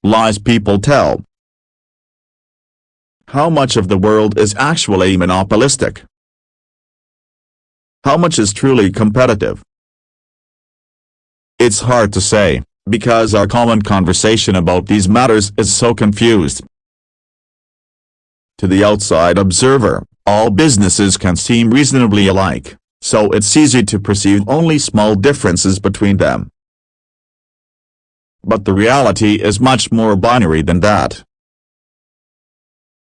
lies people tell. How much of the world is actually monopolistic? How much is truly competitive? It's hard to say, because our common conversation about these matters is so confused. To the outside observer, all businesses can seem reasonably alike, so it's easy to perceive only small differences between them. But the reality is much more binary than that.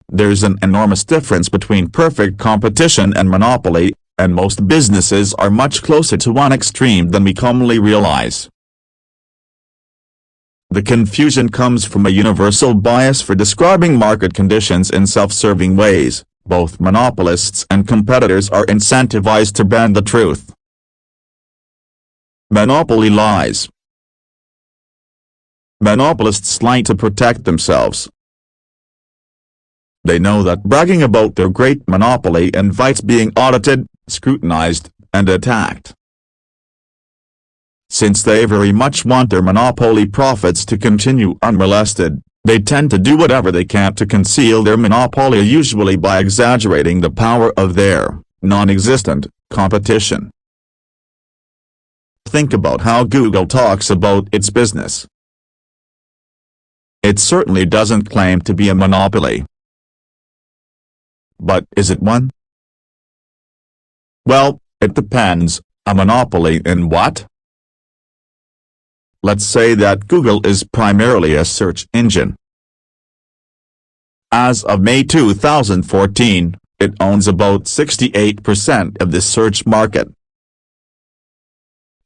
There's an enormous difference between perfect competition and monopoly, and most businesses are much closer to one extreme than we commonly realize. The confusion comes from a universal bias for describing market conditions in self-serving ways. Both monopolists and competitors are incentivized to bend the truth. Monopoly lies. Monopolists lie to protect themselves. They know that bragging about their great monopoly invites being audited, scrutinized, and attacked. Since they very much want their monopoly profits to continue unmolested, they tend to do whatever they can to conceal their monopoly, usually by exaggerating the power of their non-existent competition. Think about how Google talks about its business. It certainly doesn't claim to be a monopoly. But is it one? Well, it depends. A monopoly in what? Let's say that Google is primarily a search engine. As of May 2014, it owns about 68% of the search market.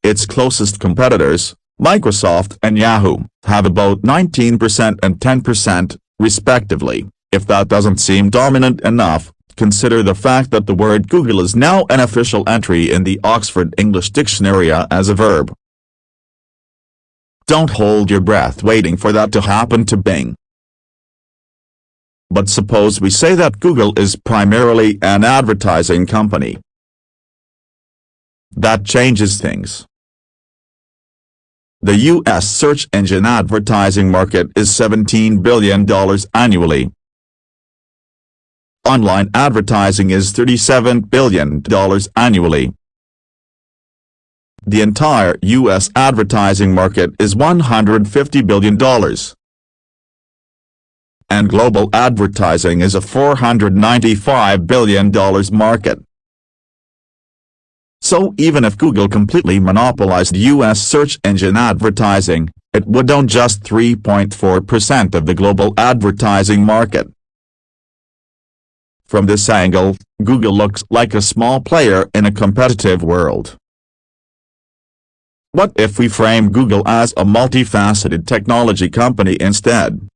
Its closest competitors, Microsoft and Yahoo, have about 19% and 10%, respectively. If that doesn't seem dominant enough, consider the fact that the word Google is now an official entry in the Oxford English Dictionary as a verb. Don't hold your breath waiting for that to happen to Bing. But suppose we say that Google is primarily an advertising company. That changes things. The U.S. search engine advertising market is $17 billion annually. Online advertising is $37 billion annually. The entire U.S. advertising market is $150 billion. And global advertising is a $495 billion market. So even if Google completely monopolized U.S. search engine advertising, it would own just 3.4% of the global advertising market. From this angle, Google looks like a small player in a competitive world. What if we frame Google as a multifaceted technology company instead?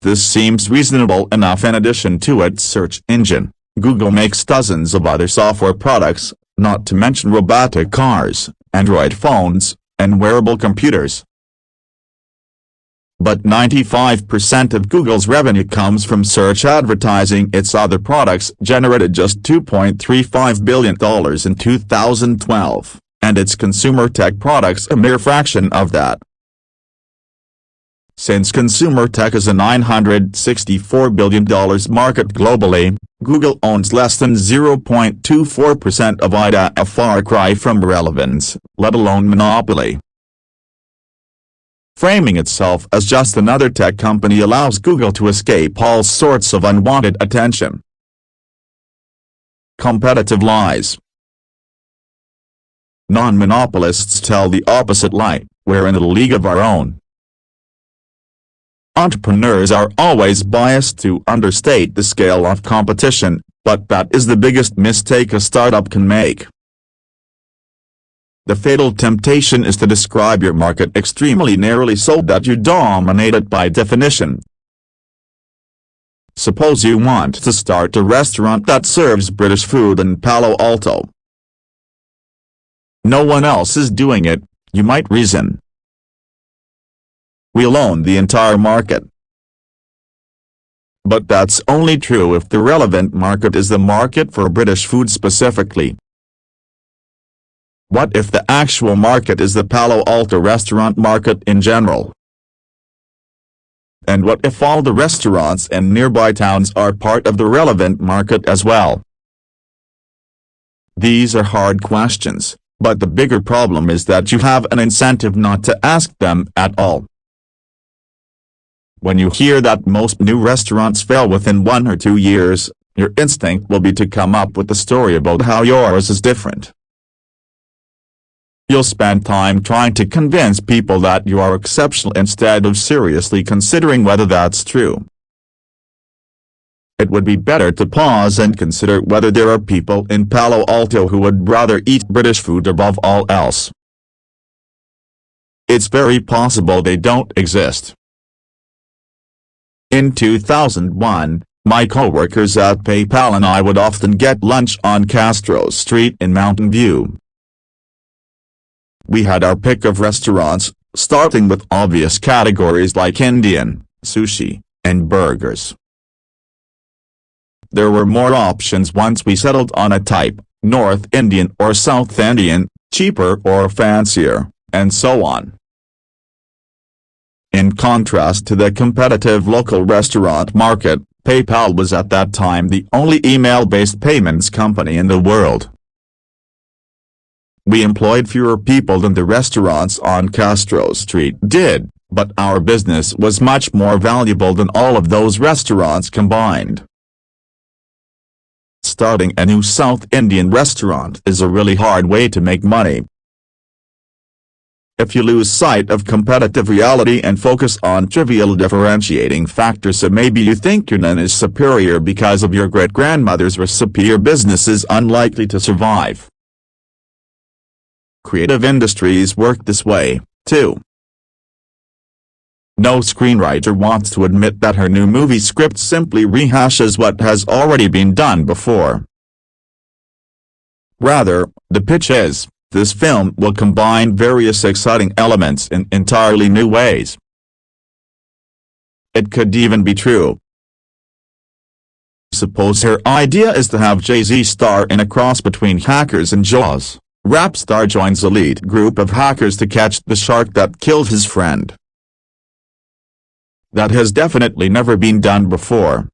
This seems reasonable enough. In addition to its search engine, Google makes dozens of other software products, not to mention robotic cars, Android phones, and wearable computers. But 95% of Google's revenue comes from search advertising. Its other products generated just $2.35 billion in 2012, and its consumer tech products a mere fraction of that. Since consumer tech is a $964 billion market globally, Google owns less than 0.24% of it, a far cry from irrelevance, let alone monopoly. Framing itself as just another tech company allows Google to escape all sorts of unwanted attention. Competitive lies. Non-monopolists tell the opposite lie: we're in a league of our own. Entrepreneurs are always biased to understate the scale of competition, but that is the biggest mistake a startup can make. The fatal temptation is to describe your market extremely narrowly so that you dominate it by definition. Suppose you want to start a restaurant that serves British food in Palo Alto. No one else is doing it, you might reason. We'll own the entire market. But that's only true if the relevant market is the market for British food specifically. What if the actual market is the Palo Alto restaurant market in general? And what if all the restaurants in nearby towns are part of the relevant market as well? These are hard questions, but the bigger problem is that you have an incentive not to ask them at all. When you hear that most new restaurants fail within 1 or 2 years, your instinct will be to come up with a story about how yours is different. You'll spend time trying to convince people that you are exceptional instead of seriously considering whether that's true. It would be better to pause and consider whether there are people in Palo Alto who would rather eat British food above all else. It's very possible they don't exist. In 2001, my co-workers at PayPal and I would often get lunch on Castro Street in Mountain View. We had our pick of restaurants, starting with obvious categories like Indian, sushi, and burgers. There were more options once we settled on a type, North Indian or South Indian, cheaper or fancier, and so on. In contrast to the competitive local restaurant market, PayPal was at that time the only email-based payments company in the world. We employed fewer people than the restaurants on Castro Street did, but our business was much more valuable than all of those restaurants combined. Starting a new South Indian restaurant is a really hard way to make money. If you lose sight of competitive reality and focus on trivial differentiating factors, so maybe you think your nan is superior because of your great-grandmother's recipe, your business is unlikely to survive. Creative industries work this way, too. No screenwriter wants to admit that her new movie script simply rehashes what has already been done before. Rather, the pitch is, this film will combine various exciting elements in entirely new ways. It could even be true. Suppose her idea is to have Jay-Z star in a cross between Hackers and Jaws. Rap star joins elite group of hackers to catch the shark that killed his friend. That has definitely never been done before.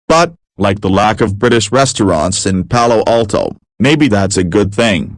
But, like the lack of British restaurants in Palo Alto, maybe that's a good thing.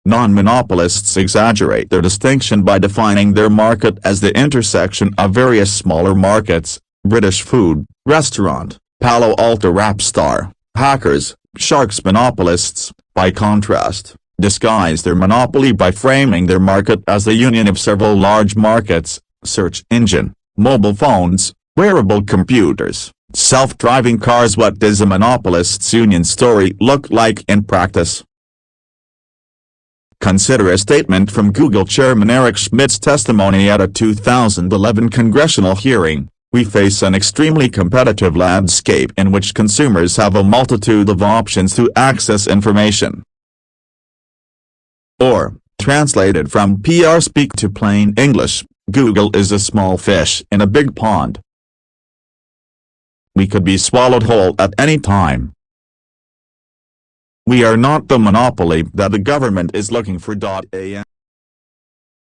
Non-monopolists exaggerate their distinction by defining their market as the intersection of various smaller markets: British food, restaurant, Palo Alto rap star, hackers, sharks. Monopolists, by contrast, disguise their monopoly by framing their market as the union of several large markets: search engine, mobile phones, wearable computers, self-driving cars. What does a monopolist's union story look like in practice? Consider a statement from Google Chairman Eric Schmidt's testimony at a 2011 congressional hearing. We face an extremely competitive landscape in which consumers have a multitude of options to access information. Or, translated from PR speak to plain English, Google is a small fish in a big pond. We could be swallowed whole at any time. We are not the monopoly that the government is looking for.